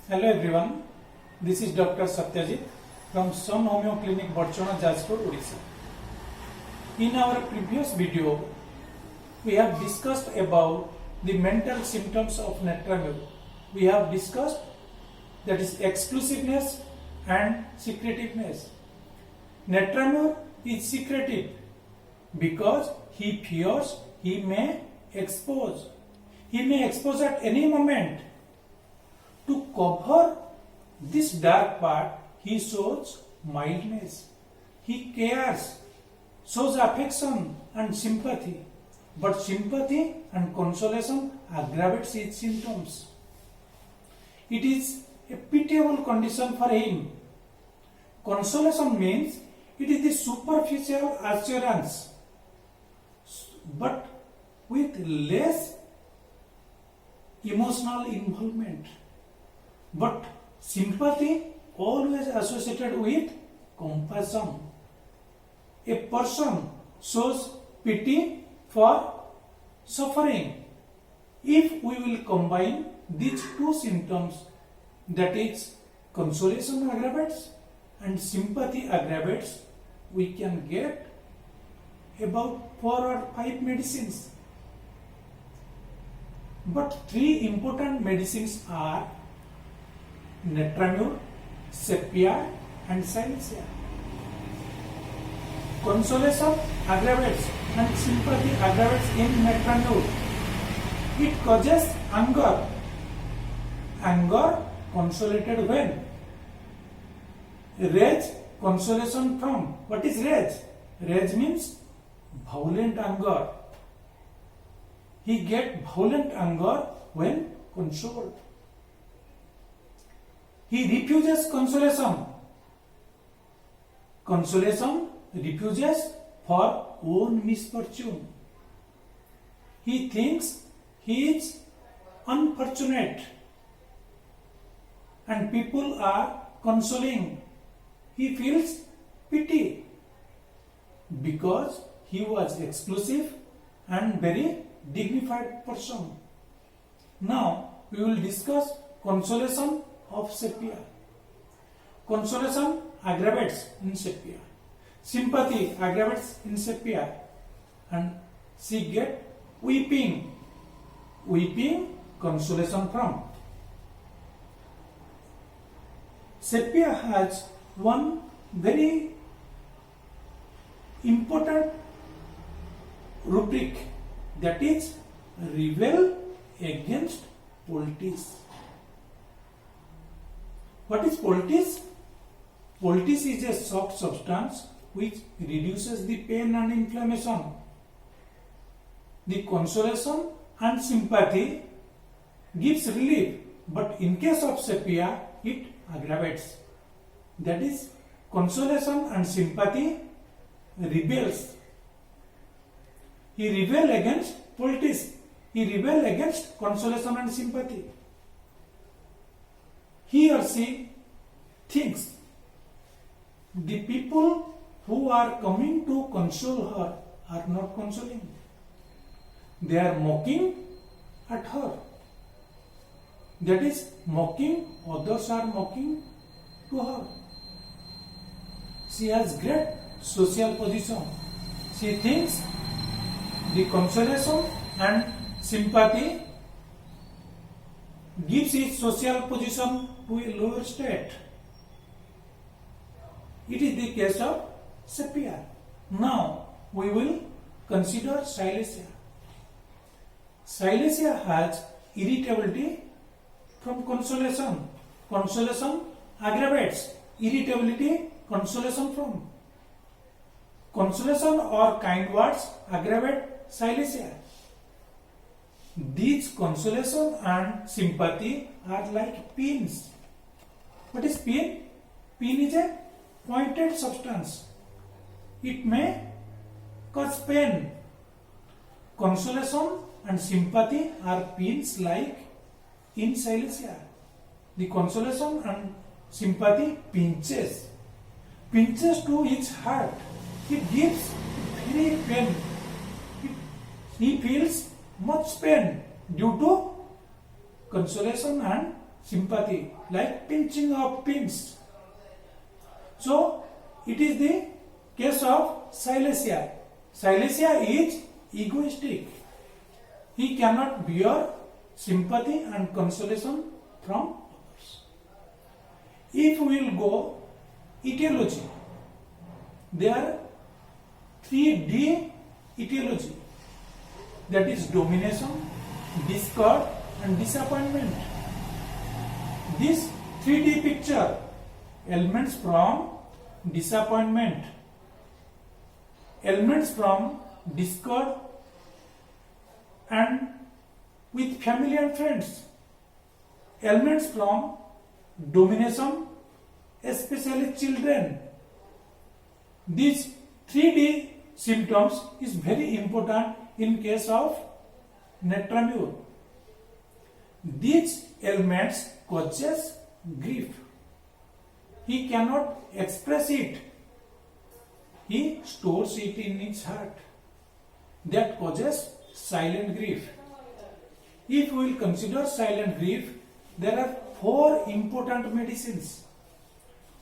Hello everyone, this is Dr. Satyajit from Sun Homeo Clinic, Barchana, Jajpur, Odisha. In our previous video, we have discussed about the mental symptoms of Netramur. We have discussed that is exclusiveness and secretiveness. Netramur is secretive because he fears he may expose. He may expose at any moment. To cover this dark part, he shows mildness. He cares, shows affection and sympathy. But sympathy and consolation aggravates his symptoms. It is a pitiable condition for him. Consolation means it is the superficial assurance, but with less emotional involvement. But sympathy always associated with compassion. A person shows pity for suffering. If we will combine these two symptoms, that is consolation aggravates and sympathy aggravates, we can get about 4 or 5 medicines. But 3 important medicines are Netramur, Sepia and Silesia. Consolation aggravates and sympathy aggravates in Netramur. It causes anger. Anger consolated when? Rage, consolation from. What is rage? Rage means violent anger. He gets violent anger when consoled. He refuses consolation. Consolation refuses for own misfortune. He thinks he is unfortunate and people are consoling. He feels pity because he was exclusive and very dignified person. Now we will discuss consolation of Sepia. Consolation aggravates in Sepia. Sympathy aggravates in Sepia. And she get weeping. Weeping, consolation from. Sepia has one very important rubric, that is rebel against poultice. What is poultice? Poultice is a soft substance which reduces the pain and inflammation. The consolation and sympathy gives relief, but in case of Sepia, it aggravates. That is, consolation and sympathy rebels. He rebels against poultice. He rebels against consolation and sympathy. He or she thinks the people who are coming to console her are not consoling. They are mocking at her. That is, mocking, others are mocking to her. She has great social position. She thinks the consolation and sympathy gives his social position to a lower state. It is the case of Sepia. Now we will consider Silesia. Silesia has irritability from consolation. Consolation aggravates. Irritability, consolation from. Consolation or kind words aggravate Silesia. These consolation and sympathy are like pins. What is pin? Pin is a pointed substance. It may cause pain. Consolation and sympathy are pins like in Silesia. The consolation and sympathy pinches to its heart. It gives very pain. He feels much pain due to consolation and sympathy, like pinching of pins. So it is the case of Silesia. Silesia is egoistic. He cannot bear sympathy and consolation from others. If we will go etiology, there are 3D etiology, that is domination, discord and disappointment. This 3D picture elements from disappointment, elements from discord and with family and friends, elements from domination, especially children. These 3D symptoms is very important in case of netromure. These elements causes grief. He cannot express it. He stores it in his heart. That causes silent grief. If we will consider silent grief, there are 4 important medicines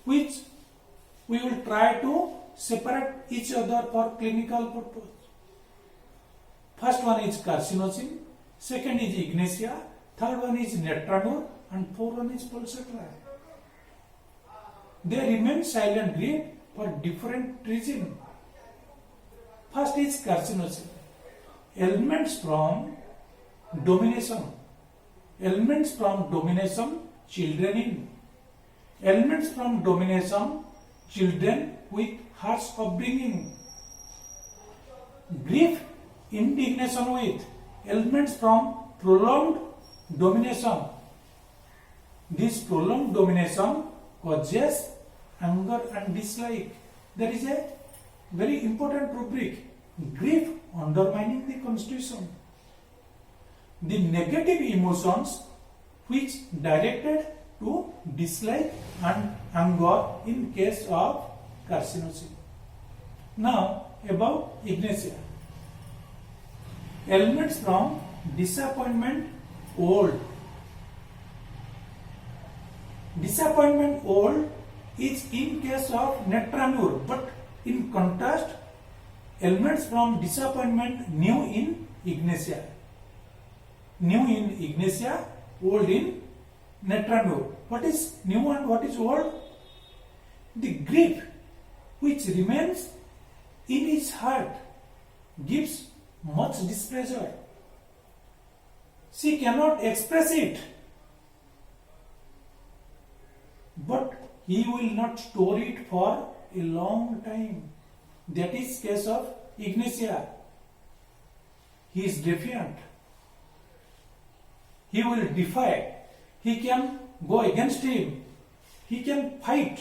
which we will try to separate each other for clinical purpose. First one is carcinosin, second is ignatia, third one is netromure, and fourth one is pulsatile. They remain silent grief for different reasons. First is carcinosin. Elements from domination. Elements from domination, children in. Elements from domination, children with harsh upbringing. Grief, indignation with. Elements from prolonged domination. This prolonged domination causes anger and dislike. There is a very important rubric. Grief undermining the constitution. The negative emotions which directed to dislike and anger in case of carcinosin. Now about ignatia. Elements from disappointment old. Disappointment old is in case of netromure, but in contrast, elements from disappointment new in ignatia. New in ignatia, old in netromure. What is new and what is old? The grief which remains in his heart gives much displeasure. She cannot express it, but he will not store it for a long time. That is case of ignatia. He is defiant. He will defy. He can go against him. He can fight.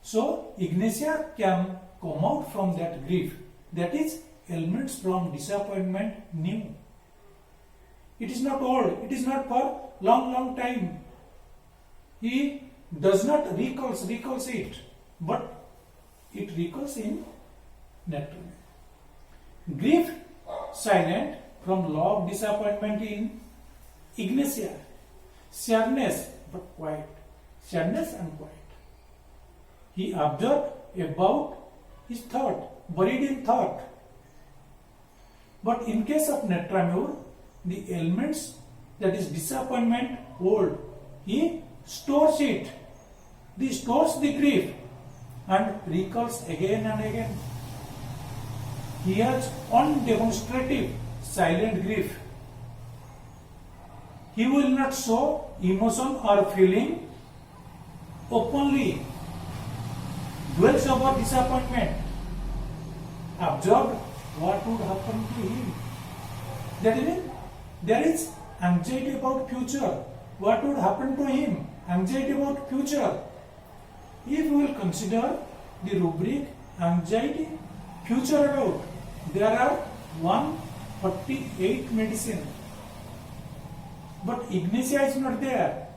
So ignatia can come out from that grief. That is elements from disappointment new. It is not old. It is not for long time. He does not recalls it, but it recalls in netromure. Grief silent from love, disappointment in ignatia. Sadness but quiet. Sadness and quiet. He observed about his thought, buried in thought. But in case of netromure, the elements, that is disappointment old, he stores it. He stores the grief and recalls again and again. He has undemonstrative silent grief. He will not show emotion or feeling openly. Dwells over disappointment. Observed what would happen to him. That means there is anxiety about future. What would happen to him? Anxiety about future. If we will consider the rubric anxiety, future about, there are 148 medicine. But ignatia is not there.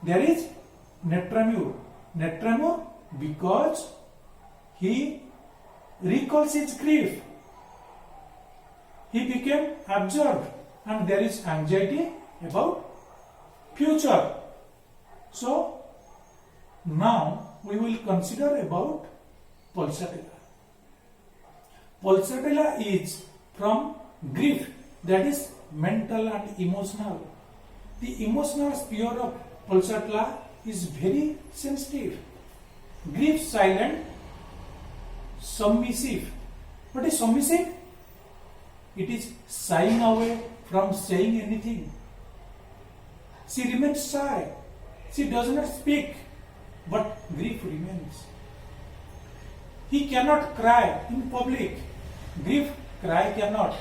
There is netromure. Netromure because he recalls his grief. He became absorbed and there is anxiety about future. So now we will consider about pulsatilla. Pulsatilla is from grief, that is mental and emotional. The emotional sphere of pulsatilla is very sensitive. Grief silent, submissive. What is submissive? It is shying away from saying anything. She remains shy. She does not speak, but grief remains. He cannot cry in public. Grief cry cannot.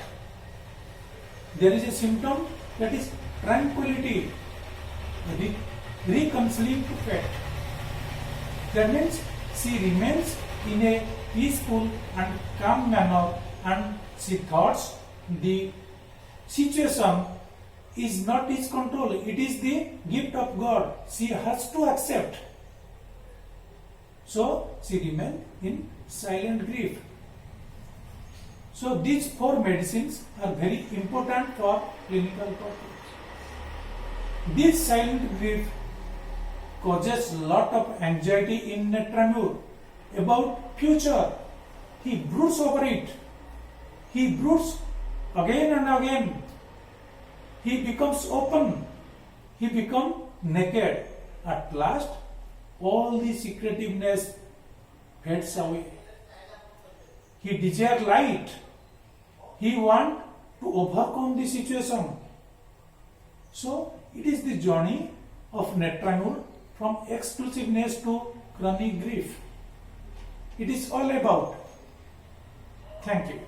There is a symptom, that is tranquility, reconciling to fate. That means she remains in a peaceful and calm manner, and she thoughts the situation is not his control, it is the gift of God. She has to accept. So she remains in silent grief. So these 4 medicines are very important for clinical purpose. This silent grief causes lot of anxiety in Netramur about future. He broods over it. He broods again and again. He becomes open. He becomes naked. At last, all the secretiveness fades away. He desires light. He wants to overcome the situation. So, it is the journey of Netramur from exclusiveness to chronic grief. It is all about. Thank you.